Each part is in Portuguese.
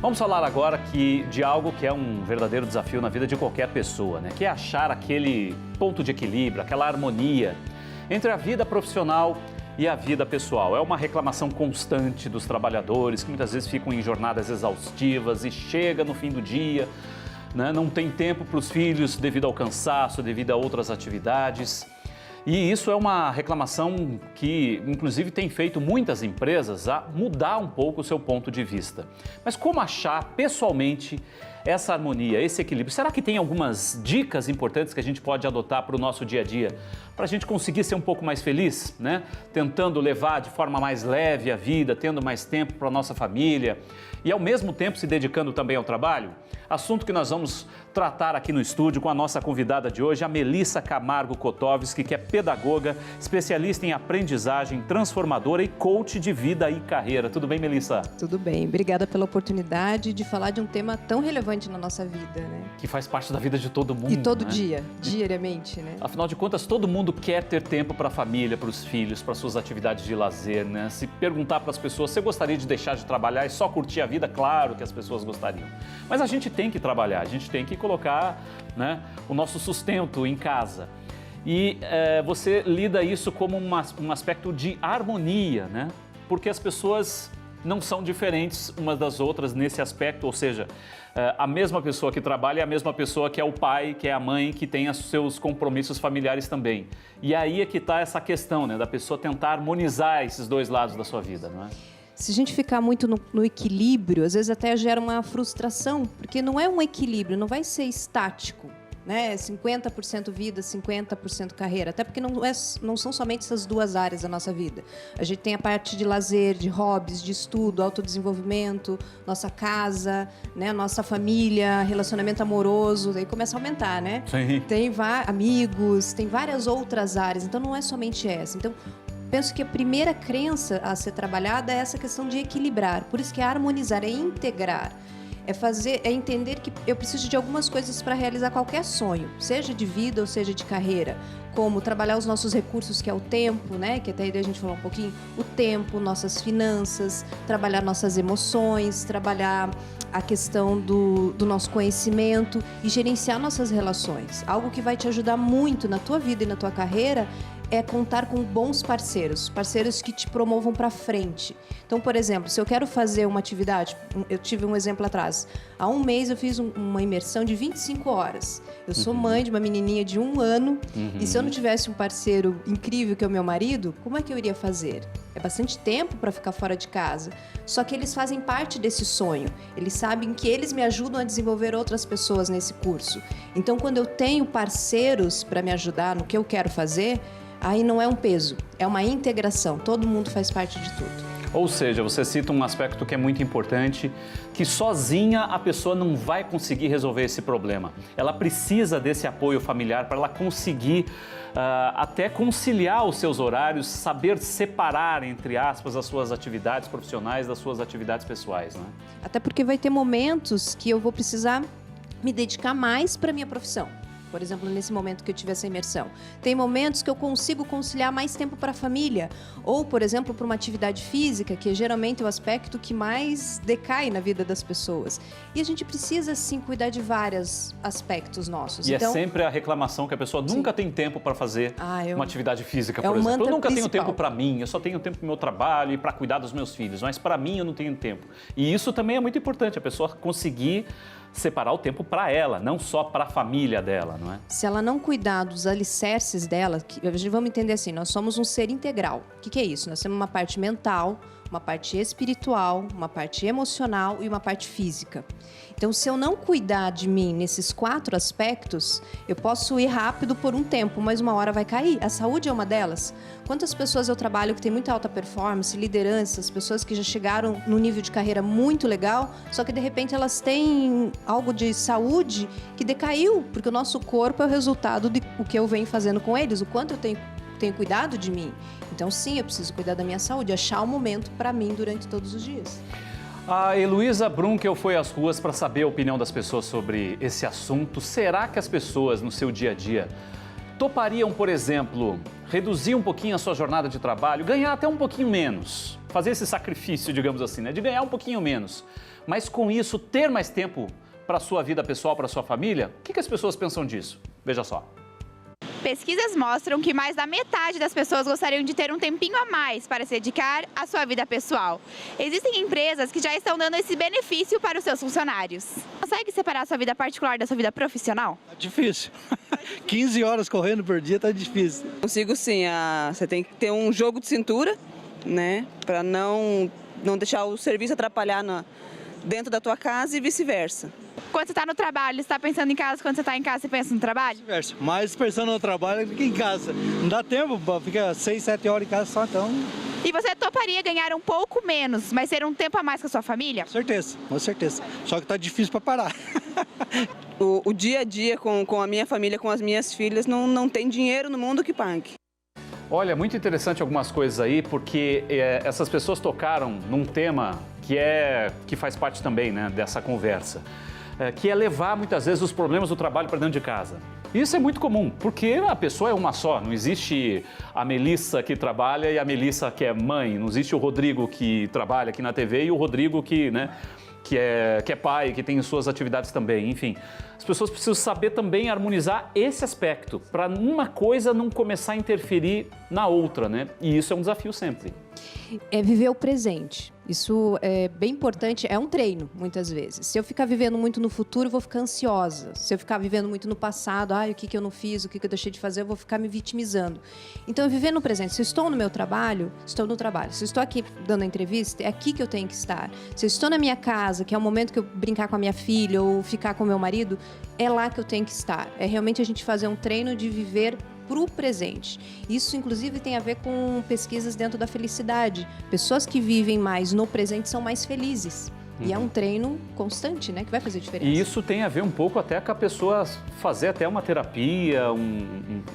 Vamos falar agora de algo que é um verdadeiro desafio na vida de qualquer pessoa, né? Que é achar aquele ponto de equilíbrio, aquela harmonia entre a vida profissional e a vida pessoal. É uma reclamação constante dos trabalhadores que muitas vezes ficam em jornadas exaustivas e chega no fim do dia, né? Não tem tempo para os filhos devido ao cansaço, devido a outras atividades. E isso é uma reclamação que, inclusive, tem feito muitas empresas a mudar um pouco o seu ponto de vista. Mas como achar pessoalmente essa harmonia, esse equilíbrio? Será que tem algumas dicas importantes que a gente pode adotar para o nosso dia a dia, para a gente conseguir ser um pouco mais feliz, né? Tentando levar de forma mais leve a vida, tendo mais tempo para a nossa família e, ao mesmo tempo, se dedicando também ao trabalho? Assunto que nós vamos tratar aqui no estúdio com a nossa convidada de hoje, a Melissa Camargo Kotovski, que é pedagoga, especialista em aprendizagem transformadora e coach de vida e carreira. Tudo bem, Melissa? Tudo bem. Obrigada pela oportunidade de falar de um tema tão relevante na nossa vida, né? Que faz parte da vida de todo mundo, E todo né? dia, diariamente, né? Afinal de contas, todo mundo quer ter tempo para a família, para os filhos, para suas atividades de lazer, né? Se perguntar para as pessoas, você gostaria de deixar de trabalhar e só curtir a vida? Claro que as pessoas gostariam. Mas a gente tem que trabalhar, a gente tem que colocar, né, o nosso sustento em casa. E você lida isso como um aspecto de harmonia, né? Porque as pessoas não são diferentes umas das outras nesse aspecto, ou seja, a mesma pessoa que trabalha é a mesma pessoa que é o pai, que é a mãe, que tem os seus compromissos familiares também. E aí é que está essa questão, né, da pessoa tentar harmonizar esses dois lados da sua vida, não é? Se a gente ficar muito no equilíbrio, às vezes até gera uma frustração, porque não é um equilíbrio, não vai ser estático, né? 50% vida, 50% carreira, até porque não são somente essas duas áreas da nossa vida. A gente tem a parte de lazer, de hobbies, de estudo, autodesenvolvimento, nossa casa, né? Nossa família, relacionamento amoroso, aí começa a aumentar, né? Sim. Tem amigos, tem várias outras áreas, então não é somente essa. Então, penso que a primeira crença a ser trabalhada é essa questão de equilibrar. Por isso que é harmonizar, é integrar. É entender que eu preciso de algumas coisas para realizar qualquer sonho, seja de vida ou seja de carreira, como trabalhar os nossos recursos, que é o tempo, né? Que até aí a gente falou um pouquinho, o tempo, nossas finanças, trabalhar nossas emoções, trabalhar a questão do nosso conhecimento e gerenciar nossas relações. Algo que vai te ajudar muito na tua vida e na tua carreira é contar com bons parceiros, parceiros que te promovam para frente. Então, por exemplo, se eu quero fazer uma atividade, eu tive um exemplo atrás. Há um mês eu fiz uma imersão de 25 horas. Eu sou mãe de uma menininha de 1 ano e se eu não tivesse um parceiro incrível que é o meu marido, como é que eu iria fazer? É bastante tempo para ficar fora de casa. Só que eles fazem parte desse sonho. Eles sabem que eles me ajudam a desenvolver outras pessoas nesse curso. Então, quando eu tenho parceiros para me ajudar no que eu quero fazer, aí não é um peso, é uma integração. Todo mundo faz parte de tudo. Ou seja, você cita um aspecto que é muito importante, que sozinha a pessoa não vai conseguir resolver esse problema. Ela precisa desse apoio familiar para ela conseguir até conciliar os seus horários, saber separar, entre aspas, as suas atividades profissionais das suas atividades pessoais, né? Até porque vai ter momentos que eu vou precisar me dedicar mais para a minha profissão. Por exemplo, nesse momento que eu tive essa imersão. Tem momentos que eu consigo conciliar mais tempo para a família. Ou, por exemplo, para uma atividade física, que é geralmente o aspecto que mais decai na vida das pessoas. E a gente precisa, sim, cuidar de vários aspectos nossos. E então, é sempre a reclamação que a pessoa nunca tem tempo para fazer uma atividade física, por exemplo. Eu nunca tenho tempo para mim, eu só tenho tempo para o meu trabalho e para cuidar dos meus filhos. Mas para mim eu não tenho tempo. E isso também é muito importante, a pessoa conseguir separar o tempo para ela, não só para a família dela, não é? Se ela não cuidar dos alicerces dela, vamos entender assim, nós somos um ser integral. O que é isso? Nós temos uma parte mental, uma parte espiritual, uma parte emocional e uma parte física. Então, se eu não cuidar de mim nesses 4 aspectos, eu posso ir rápido por um tempo, mas uma hora vai cair. A saúde é uma delas. Quantas pessoas eu trabalho que tem muita alta performance, lideranças, pessoas que já chegaram num nível de carreira muito legal, só que de repente elas têm algo de saúde que decaiu, porque o nosso corpo é o resultado do que eu venho fazendo com eles, o quanto eu tenho cuidado de mim. Então, sim, eu preciso cuidar da minha saúde, achar um momento para mim durante todos os dias. A Heloísa Brunkel foi às ruas para saber a opinião das pessoas sobre esse assunto. Será que as pessoas no seu dia a dia topariam, por exemplo, reduzir um pouquinho a sua jornada de trabalho, ganhar até um pouquinho menos, fazer esse sacrifício, digamos assim, né? De ganhar um pouquinho menos. Mas com isso, ter mais tempo para a sua vida pessoal, para a sua família, o que as pessoas pensam disso? Veja só. Pesquisas mostram que mais da metade das pessoas gostariam de ter um tempinho a mais para se dedicar à sua vida pessoal. Existem empresas que já estão dando esse benefício para os seus funcionários. Consegue separar a sua vida particular da sua vida profissional? Tá difícil. 15 horas correndo por dia tá difícil. Consigo sim, você tem que ter um jogo de cintura, né, para não deixar o serviço atrapalhar dentro da tua casa e vice-versa. Quando você está no trabalho, você está pensando em casa, quando você está em casa, você pensa no trabalho? Vice-versa. Mais pensando no trabalho do que em casa. Não dá tempo, fica 6, 7 horas em casa só, então... E você toparia ganhar um pouco menos, mas ter um tempo a mais com a sua família? Com certeza. Só que tá difícil para parar. O dia a dia com a minha família, com as minhas filhas, não tem dinheiro no mundo que pague. Olha, muito interessante algumas coisas aí, porque essas pessoas tocaram num tema que faz parte também, né, dessa conversa, que é levar muitas vezes os problemas do trabalho para dentro de casa. Isso é muito comum, porque a pessoa é uma só, não existe a Melissa que trabalha e a Melissa que é mãe, não existe o Rodrigo que trabalha aqui na TV e o Rodrigo que é pai, que tem suas atividades também, enfim. As pessoas precisam saber também harmonizar esse aspecto, para uma coisa não começar a interferir na outra, né? E isso é um desafio sempre. É viver o presente. Isso é bem importante, é um treino, muitas vezes. Se eu ficar vivendo muito no futuro, eu vou ficar ansiosa. Se eu ficar vivendo muito no passado, o que eu não fiz, o que eu deixei de fazer, eu vou ficar me vitimizando. Então, eu viver no presente. Se eu estou no meu trabalho, estou no trabalho. Se eu estou aqui dando a entrevista, é aqui que eu tenho que estar. Se eu estou na minha casa, que é o momento que eu brincar com a minha filha ou ficar com o meu marido, é lá que eu tenho que estar. É realmente a gente fazer um treino de viver para o presente. Isso, inclusive, tem a ver com pesquisas dentro da felicidade. Pessoas que vivem mais no presente são mais felizes. E é um treino constante, né? Que vai fazer diferença. E isso tem a ver um pouco até com a pessoa fazer até uma terapia,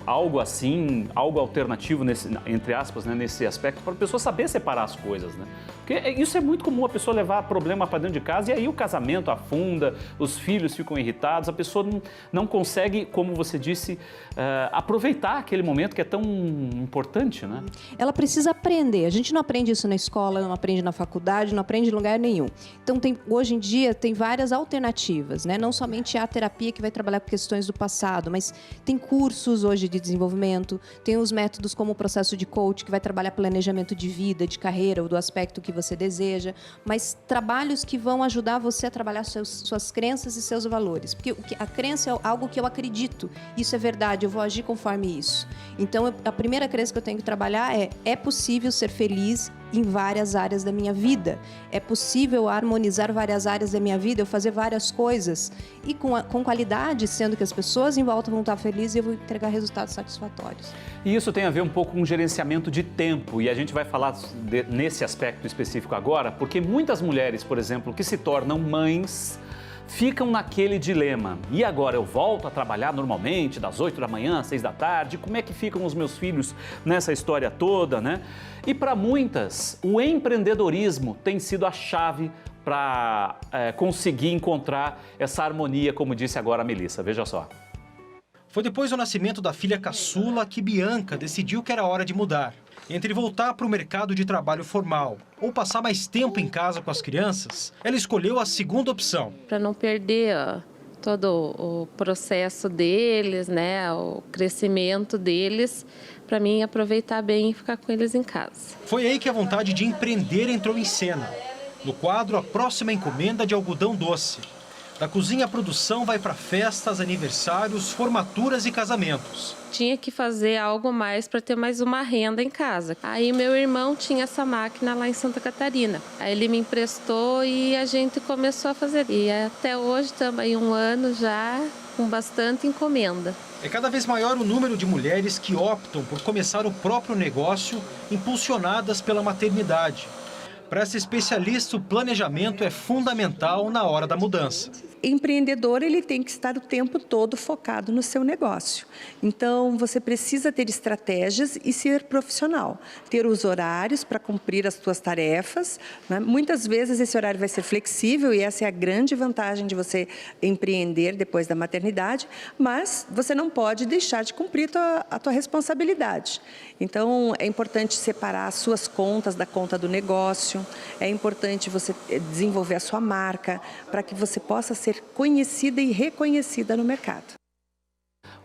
algo assim, algo alternativo, entre aspas, né, nesse aspecto, para a pessoa saber separar as coisas, né? Porque isso é muito comum, a pessoa levar problema para dentro de casa e aí o casamento afunda, os filhos ficam irritados, a pessoa não consegue, como você disse, aproveitar aquele momento que é tão importante, né? Ela precisa aprender. A gente não aprende isso na escola, não aprende na faculdade, não aprende em lugar nenhum. Então, hoje em dia, tem várias alternativas, né? Não somente a terapia que vai trabalhar com questões do passado, mas tem cursos hoje de desenvolvimento, tem os métodos como o processo de coach, que vai trabalhar planejamento de vida, de carreira, ou do aspecto que você deseja, mas trabalhos que vão ajudar você a trabalhar suas crenças e seus valores. Porque a crença é algo que eu acredito, isso é verdade, eu vou agir conforme isso. Então, a primeira crença que eu tenho que trabalhar é possível ser feliz em várias áreas da minha vida. É possível harmonizar várias áreas da minha vida, eu fazer várias coisas e com qualidade, sendo que as pessoas em volta vão estar felizes e eu vou entregar resultados satisfatórios. E isso tem a ver um pouco com gerenciamento de tempo e a gente vai falar nesse aspecto específico agora, porque muitas mulheres, por exemplo, que se tornam mães, ficam naquele dilema. E agora eu volto a trabalhar normalmente, das 8 da manhã às 6 da tarde? Como é que ficam os meus filhos nessa história toda, né? E para muitas, o empreendedorismo tem sido a chave para conseguir encontrar essa harmonia, como disse agora a Melissa. Veja só. Foi depois do nascimento da filha caçula que Bianca decidiu que era hora de mudar. Entre voltar para o mercado de trabalho formal ou passar mais tempo em casa com as crianças, ela escolheu a segunda opção. Para não perder todo o processo deles, né, o crescimento deles, para mim aproveitar bem e ficar com eles em casa. Foi aí que a vontade de empreender entrou em cena. No quadro, a próxima encomenda de algodão doce. Da cozinha, a produção vai para festas, aniversários, formaturas e casamentos. Tinha que fazer algo mais para ter mais uma renda em casa. Aí meu irmão tinha essa máquina lá em Santa Catarina. Aí ele me emprestou e a gente começou a fazer. E até hoje estamos aí 1 ano já com bastante encomenda. É cada vez maior o número de mulheres que optam por começar o próprio negócio, impulsionadas pela maternidade. Para essa especialista, o planejamento é fundamental na hora da mudança. empreendedor, ele tem que estar o tempo todo focado no seu negócio. Então, você precisa ter estratégias e ser profissional. Ter os horários para cumprir as suas tarefas, né? Muitas vezes esse horário vai ser flexível e essa é a grande vantagem de você empreender depois da maternidade, mas você não pode deixar de cumprir a tua responsabilidade. Então, é importante separar as suas contas da conta do negócio, é importante você desenvolver a sua marca para que você possa ser conhecida e reconhecida no mercado.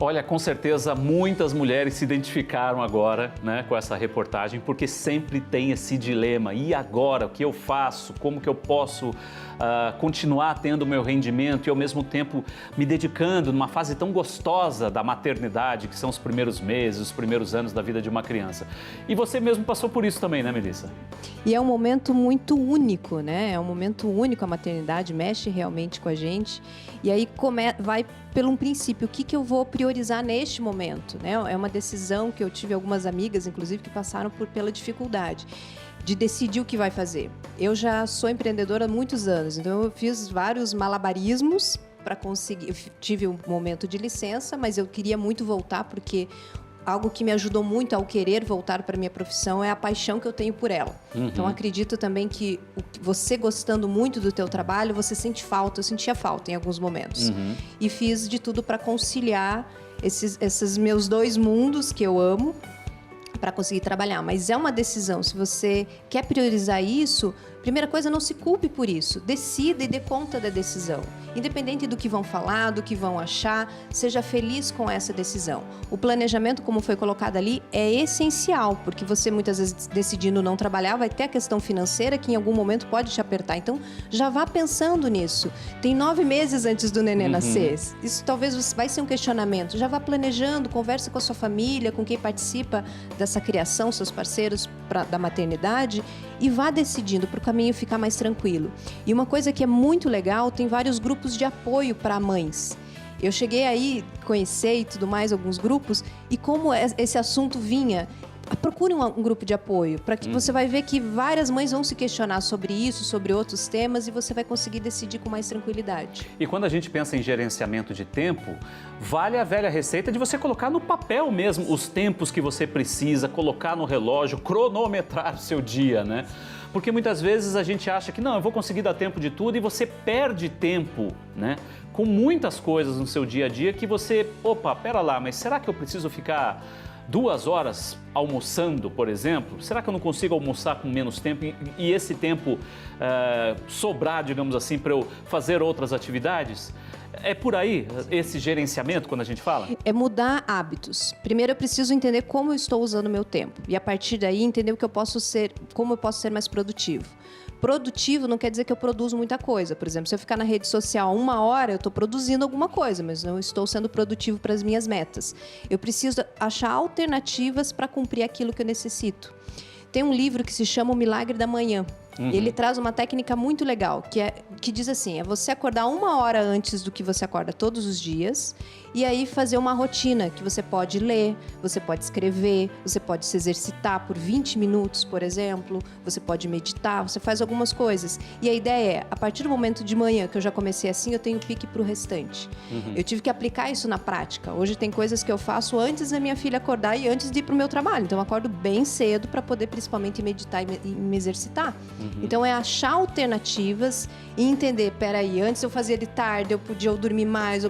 Olha, com certeza muitas mulheres se identificaram agora, né, com essa reportagem, porque sempre tem esse dilema. E agora, o que eu faço? Como que eu posso continuar tendo o meu rendimento e ao mesmo tempo me dedicando numa fase tão gostosa da maternidade, que são os primeiros meses, os primeiros anos da vida de uma criança. E você mesmo passou por isso também, né, Melissa? E é um momento muito único, né? É um momento único, a maternidade mexe realmente com a gente. E aí vai pelo um princípio, o que eu vou priorizar neste momento, né? É uma decisão que eu tive algumas amigas, inclusive, que passaram pela dificuldade de decidir o que vai fazer. Eu já sou empreendedora há muitos anos, então eu fiz vários malabarismos para conseguir. Eu tive um momento de licença, mas eu queria muito voltar, porque algo que me ajudou muito ao querer voltar para a minha profissão é a paixão que eu tenho por ela. Então, acredito também que você gostando muito do teu trabalho, você sente falta. Eu sentia falta em alguns momentos. E fiz de tudo para conciliar esses meus dois mundos que eu amo para conseguir trabalhar. Mas é uma decisão. Se você quer priorizar isso, primeira coisa, não se culpe por isso. Decida e dê conta da decisão. Independente do que vão falar, do que vão achar, seja feliz com essa decisão. O planejamento, como foi colocado ali, é essencial, porque você muitas vezes decidindo não trabalhar, vai ter a questão financeira que em algum momento pode te apertar. Então, já vá pensando nisso. Tem 9 meses antes do neném nascer. Isso talvez vai ser um questionamento. Já vá planejando, conversa com a sua família, com quem participa dessa criação, seus parceiros da maternidade, e vá decidindo para o caminho ficar mais tranquilo. E uma coisa que é muito legal, tem vários grupos de apoio para mães. Eu cheguei aí, conhecer e tudo mais, alguns grupos, e como esse assunto vinha, procure um grupo de apoio, para que você vai ver que várias mães vão se questionar sobre isso, sobre outros temas, e você vai conseguir decidir com mais tranquilidade. E quando a gente pensa em gerenciamento de tempo, vale a velha receita de você colocar no papel mesmo os tempos que você precisa, colocar no relógio, cronometrar o seu dia, né? Porque muitas vezes a gente acha que não, eu vou conseguir dar tempo de tudo, e você perde tempo, né? Com muitas coisas no seu dia a dia que você, pera lá, mas será que eu preciso ficar 2 horas almoçando, por exemplo? Será que eu não consigo almoçar com menos tempo e esse tempo sobrar, digamos assim, para eu fazer outras atividades? É por aí esse gerenciamento quando a gente fala? É mudar hábitos. Primeiro eu preciso entender como eu estou usando o meu tempo. E a partir daí entender como eu posso ser mais produtivo. Produtivo não quer dizer que eu produzo muita coisa. Por exemplo, se eu ficar na rede social 1 hora, eu estou produzindo alguma coisa, mas não estou sendo produtivo para as minhas metas. Eu preciso achar alternativas para cumprir aquilo que eu necessito. Tem um livro que se chama O Milagre da Manhã. Ele traz uma técnica muito legal, que diz assim, é você acordar 1 hora antes do que você acorda todos os dias, e aí fazer uma rotina que você pode ler, você pode escrever, você pode se exercitar por 20 minutos, por exemplo, você pode meditar, você faz algumas coisas. E a ideia é, a partir do momento de manhã que eu já comecei assim, eu tenho pique para o restante. Eu tive que aplicar isso na prática. Hoje tem coisas que eu faço antes da minha filha acordar e antes de ir para o meu trabalho. Então eu acordo bem cedo para poder principalmente meditar e me exercitar. Então é achar alternativas e entender, peraí, antes eu fazia de tarde, eu podia dormir mais,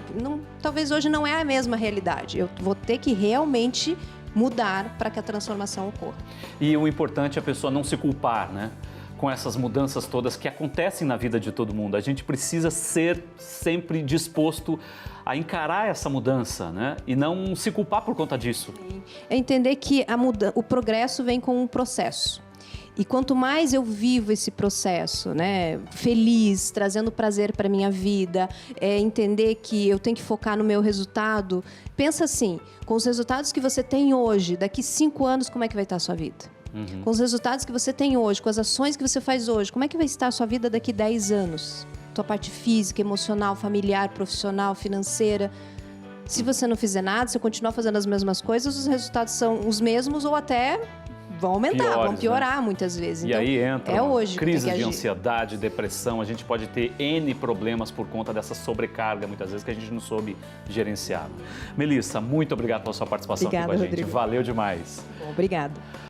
talvez hoje não é a mesma realidade. Eu vou ter que realmente mudar para que a transformação ocorra. E o importante é a pessoa não se culpar, né? Com essas mudanças todas que acontecem na vida de todo mundo. A gente precisa ser sempre disposto a encarar essa mudança, né? E não se culpar por conta disso. É entender que o progresso vem com um processo. E quanto mais eu vivo esse processo, né, feliz, trazendo prazer para a minha vida, entender que eu tenho que focar no meu resultado. Pensa assim, com os resultados que você tem hoje, daqui 5 anos, como é que vai estar a sua vida? Com os resultados que você tem hoje, com as ações que você faz hoje, como é que vai estar a sua vida daqui 10 anos? Tua parte física, emocional, familiar, profissional, financeira. Se você não fizer nada, se eu continuar fazendo as mesmas coisas, os resultados são os mesmos ou até vão aumentar, piores, vão piorar né? muitas vezes. E Então, aí entra é hoje que tem crises que de agir. ansiedade, depressão, a gente pode ter N problemas por conta dessa sobrecarga, muitas vezes, que a gente não soube gerenciar. Melissa, muito obrigado pela sua participação Obrigada, aqui com a gente. Rodrigo. Valeu demais. Bom, obrigada.